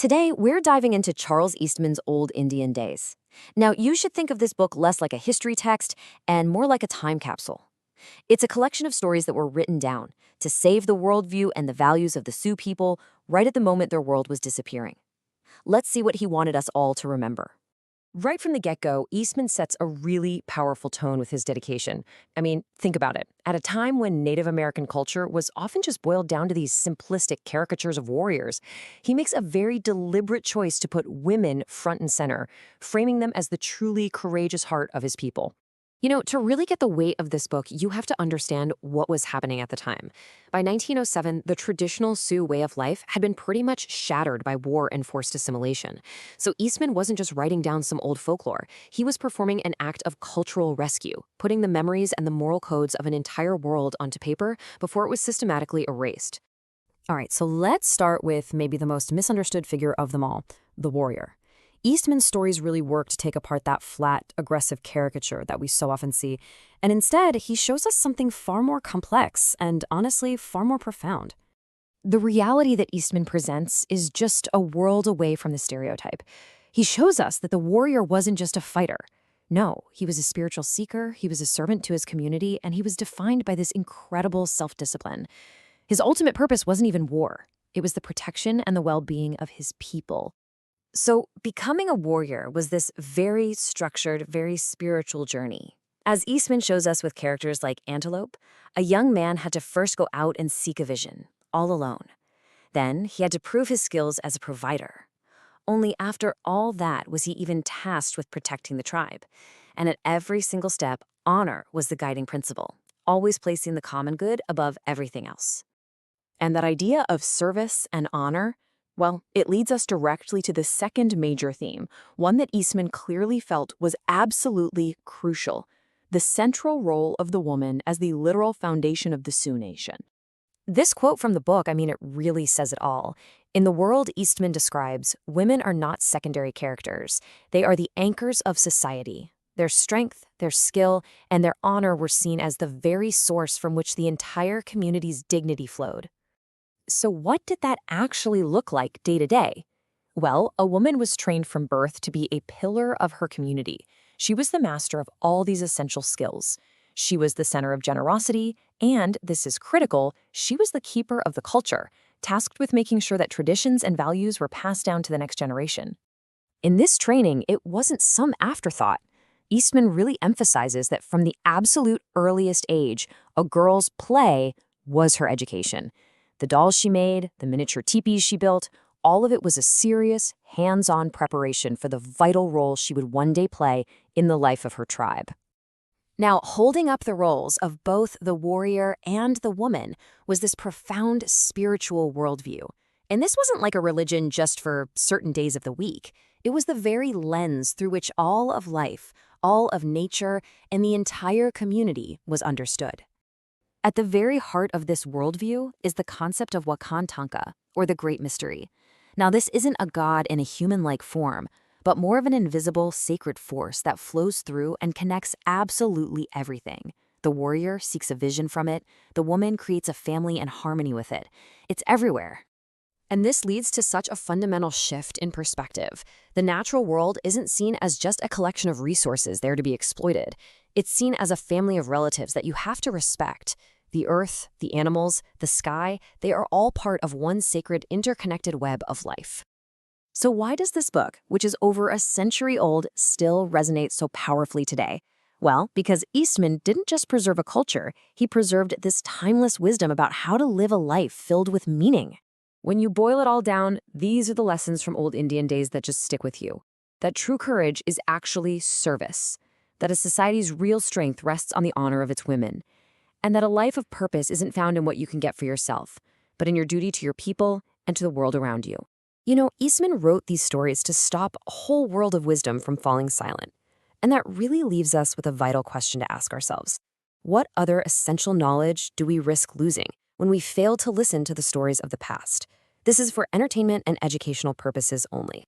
Today, we're diving into Charles Eastman's Old Indian Days. Now, you should think of this book less like a history text and more like a time capsule. It's a collection of stories that were written down to save the worldview and the values of the Sioux people right at the moment their world was disappearing. Let's see what he wanted us all to remember. Right from the get-go, Eastman sets a really powerful tone with his dedication. I mean, think about it. At a time when Native American culture was often just boiled down to these simplistic caricatures of warriors, he makes a very deliberate choice to put women front and center, framing them as the truly courageous heart of his people. To really get the weight of this book, you have to understand what was happening at the time. By 1907, the traditional Sioux way of life had been pretty much shattered by war and forced assimilation. So Eastman wasn't just writing down some old folklore. He was performing an act of cultural rescue, putting the memories and the moral codes of an entire world onto paper before it was systematically erased. All right, so let's start with maybe the most misunderstood figure of them all, the warrior. Eastman's stories really work to take apart that flat, aggressive caricature that we so often see, and instead, he shows us something far more complex and, honestly, far more profound. The reality that Eastman presents is just a world away from the stereotype. He shows us that the warrior wasn't just a fighter. No, he was a spiritual seeker, he was a servant to his community, and he was defined by this incredible self-discipline. His ultimate purpose wasn't even war. It was the protection and the well-being of his people. So becoming a warrior was this very structured, very spiritual journey. As Eastman shows us with characters like Antelope, a young man had to first go out and seek a vision, all alone. Then he had to prove his skills as a provider. Only after all that was he even tasked with protecting the tribe. And at every single step, honor was the guiding principle, always placing the common good above everything else. And that idea of service and honor, well, it leads us directly to the second major theme, one that Eastman clearly felt was absolutely crucial: the central role of the woman as the literal foundation of the Sioux Nation. This quote from the book, it really says it all. In the world Eastman describes, women are not secondary characters. They are the anchors of society. Their strength, their skill, and their honor were seen as the very source from which the entire community's dignity flowed. So what did that actually look like day to day? Well, a woman was trained from birth to be a pillar of her community. She was the master of all these essential skills. She was the center of generosity, and, this is critical, she was the keeper of the culture, tasked with making sure that traditions and values were passed down to the next generation. In this training, it wasn't some afterthought. Eastman really emphasizes that from the absolute earliest age, a girl's play was her education. The dolls she made, the miniature teepees she built, all of it was a serious, hands-on preparation for the vital role she would one day play in the life of her tribe. Now, holding up the roles of both the warrior and the woman was this profound spiritual worldview. And this wasn't like a religion just for certain days of the week. It was the very lens through which all of life, all of nature, and the entire community was understood. At the very heart of this worldview is the concept of Wakantanka, or the Great Mystery. Now, this isn't a god in a human-like form, but more of an invisible, sacred force that flows through and connects absolutely everything. The warrior seeks a vision from it. The woman creates a family and harmony with it. It's everywhere. And this leads to such a fundamental shift in perspective. The natural world isn't seen as just a collection of resources there to be exploited. It's seen as a family of relatives that you have to respect. The earth, the animals, the sky, they are all part of one sacred, interconnected web of life. So why does this book, which is over a century old, still resonate so powerfully today? Well, because Eastman didn't just preserve a culture, he preserved this timeless wisdom about how to live a life filled with meaning. When you boil it all down, these are the lessons from Old Indian days that just stick with you. That true courage is actually service. That a society's real strength rests on the honor of its women. And that a life of purpose isn't found in what you can get for yourself, but in your duty to your people and to the world around you. Eastman wrote these stories to stop a whole world of wisdom from falling silent. And that really leaves us with a vital question to ask ourselves. What other essential knowledge do we risk losing when we fail to listen to the stories of the past? This is for entertainment and educational purposes only.